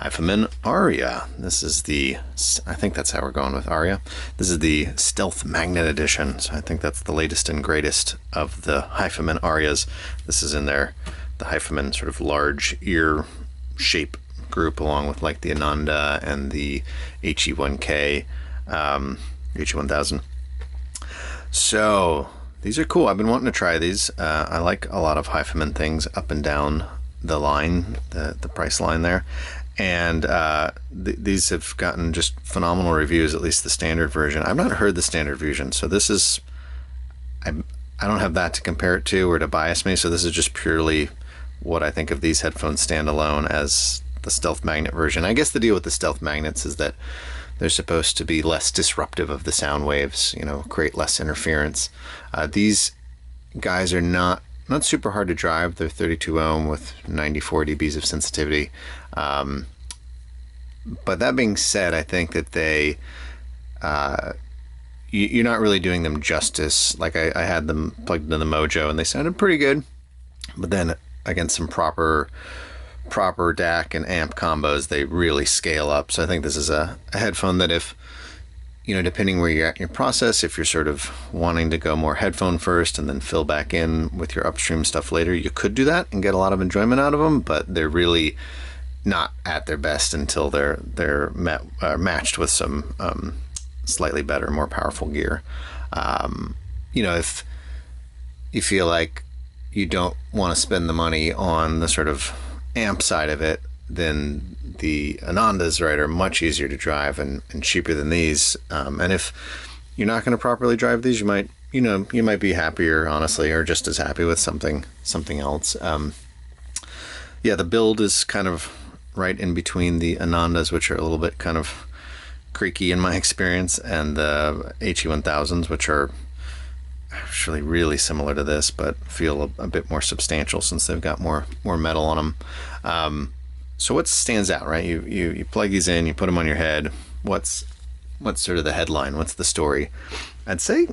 Hifiman Arya. This is the, I think that's how we're going with Arya. This is the Stealth Magnet edition, so I think that's the latest and greatest of the Hifiman Aryas. This is in there, the Hifiman sort of large ear shape group, along with like the Ananda and the HE1K, HE1000. So these are cool. I've been wanting to try these. I like a lot of Hifiman things up and down the line, the price line there. And these have gotten just phenomenal reviews, at least the standard version. I've not heard the standard version, so this is, I don't have that to compare it to or to bias me, so this is just purely what I think of these headphones standalone as the Stealth Magnet version. I guess the deal with the Stealth Magnets is that they're supposed to be less disruptive of the sound waves, you know, create less interference. These guys are not super hard to drive. They're 32 ohm with 94 dBs of sensitivity. But that being said, I think that they, you're not really doing them justice. Like I had them plugged into the Mojo and they sounded pretty good, but then against some proper DAC and amp combos, they really scale up. So I think this is a headphone that, if, you know, depending where you're at in your process, if you're sort of wanting to go more headphone first and then fill back in with your upstream stuff later, you could do that and get a lot of enjoyment out of them, but they're really not at their best until they're matched with some slightly better, more powerful gear. You know, if you feel like you don't want to spend the money on the sort of amp side of it, then the Anandas, right, are much easier to drive and cheaper than these. And if you're not going to properly drive these, you might be happier, honestly, or just as happy with something else. Yeah, the build is kind of right in between the Anandas, which are a little bit kind of creaky in my experience, and the HE1000s, which are actually really similar to this, but feel a bit more substantial since they've got more metal on them. So what stands out, right? You plug these in, you put them on your head. What's sort of the headline? What's the story? I'd say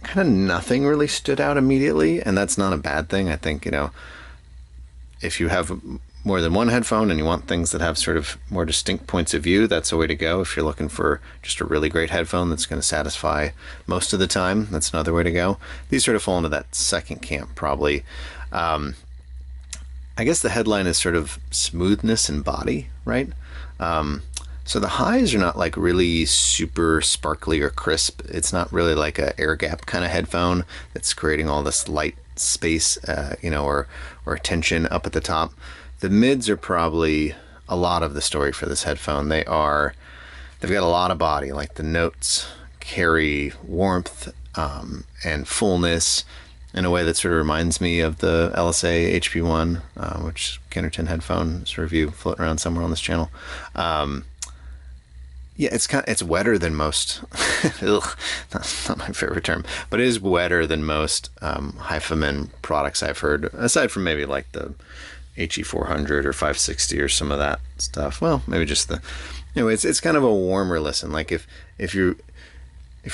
kind of nothing really stood out immediately, and that's not a bad thing. I think, you know, if you have more than one headphone and you want things that have sort of more distinct points of view, that's the way to go. If you're looking for just a really great headphone that's going to satisfy most of the time, that's another way to go. These sort of fall into that second camp, probably. I guess the headline is sort of smoothness and body, right? So the highs are not like really super sparkly or crisp. It's not really like a air gap kind of headphone that's creating all this light space, or tension up at the top. The mids are probably a lot of the story for this headphone. They've got a lot of body, like the notes carry warmth and fullness in a way that sort of reminds me of the LSA HP1, which Kennerton headphone. There's a review floating around somewhere on this channel. Yeah, it's wetter than most. Ugh, that's not my favorite term, but it is wetter than most Hifiman products I've heard, aside from maybe like the HE400 or 560 or some of that stuff. Well, maybe just it's kind of a warmer listen. Like if you're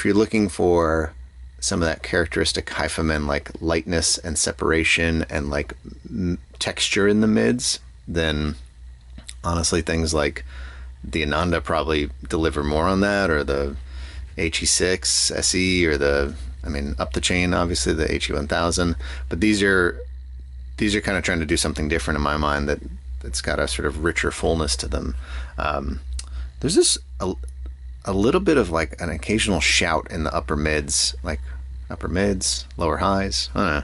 looking for some of that characteristic Hifiman, like lightness and separation and like texture in the mids, then honestly things like the Ananda probably deliver more on that, or the HE6 SE, or up the chain, obviously the HE1000. But these are kind of trying to do something different in my mind, that's got a sort of richer fullness to them. There's this a little bit of like an occasional shout in the upper mids, like upper mids, lower highs. I don't know,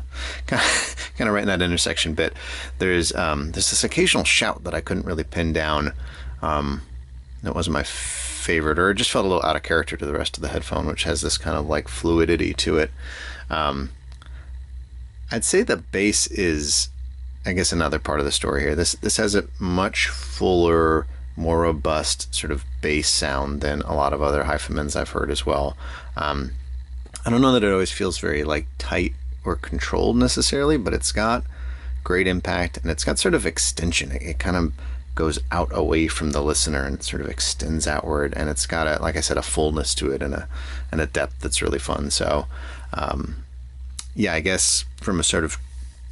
kind of right in that intersection bit. There's this occasional shout that I couldn't really pin down. That wasn't my favorite, or it just felt a little out of character to the rest of the headphone, which has this kind of like fluidity to it. I'd say the bass is, I guess, another part of the story here. This has a much fuller, more robust sort of bass sound than a lot of other Hifimans I've heard as well. I don't know that it always feels very like tight or controlled necessarily, but it's got great impact, and it's got sort of extension. It kind of goes out away from the listener and sort of extends outward, and it's got like I said, a fullness to it and a depth that's really fun. So yeah, I guess from a sort of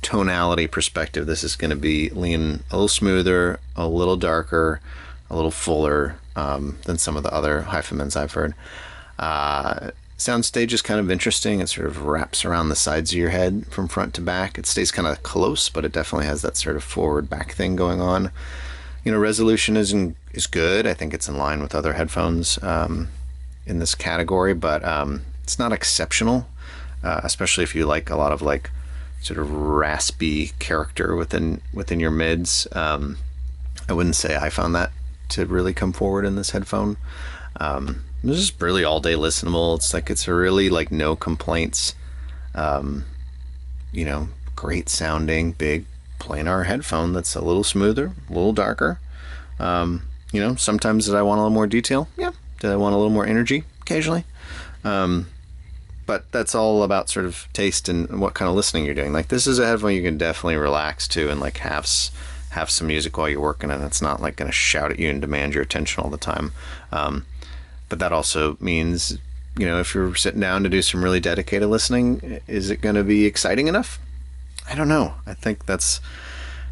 tonality perspective, this is going to be leaning a little smoother, a little darker, a little fuller than some of the other Hifimans I've heard. Soundstage is kind of interesting. It sort of wraps around the sides of your head from front to back. It stays kind of close, but it definitely has that sort of forward back thing going on. Resolution is good. I think it's in line with other headphones in this category, but it's not exceptional, especially if you like a lot of like sort of raspy character within your mids. I wouldn't say I found that to really come forward in this headphone. It's just really all day listenable. It's a really like no complaints, great sounding, big planar headphone that's a little smoother, a little darker. Sometimes did I want a little more detail? Yeah. Did I want a little more energy? Occasionally. But that's all about sort of taste and what kind of listening you're doing. Like, this is a headphone you can definitely relax to and like have some music while you're working, and it's not like going to shout at you and demand your attention all the time. But that also means, if you're sitting down to do some really dedicated listening, is it going to be exciting enough? I don't know. I think that's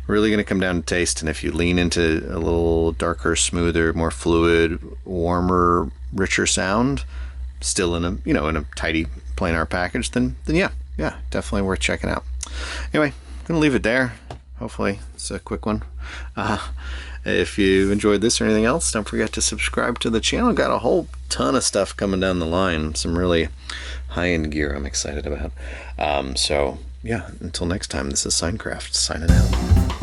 really going to come down to taste. And if you lean into a little darker, smoother, more fluid, warmer, richer sound, still in a tidy planar package, then yeah, definitely worth checking out. Anyway, I'm going to leave it there. Hopefully it's a quick one. If you enjoyed this or anything else, don't forget to subscribe to the channel. Got a whole ton of stuff coming down the line. Some really high-end gear I'm excited about. So yeah, until next time, this is Signcraft signing out.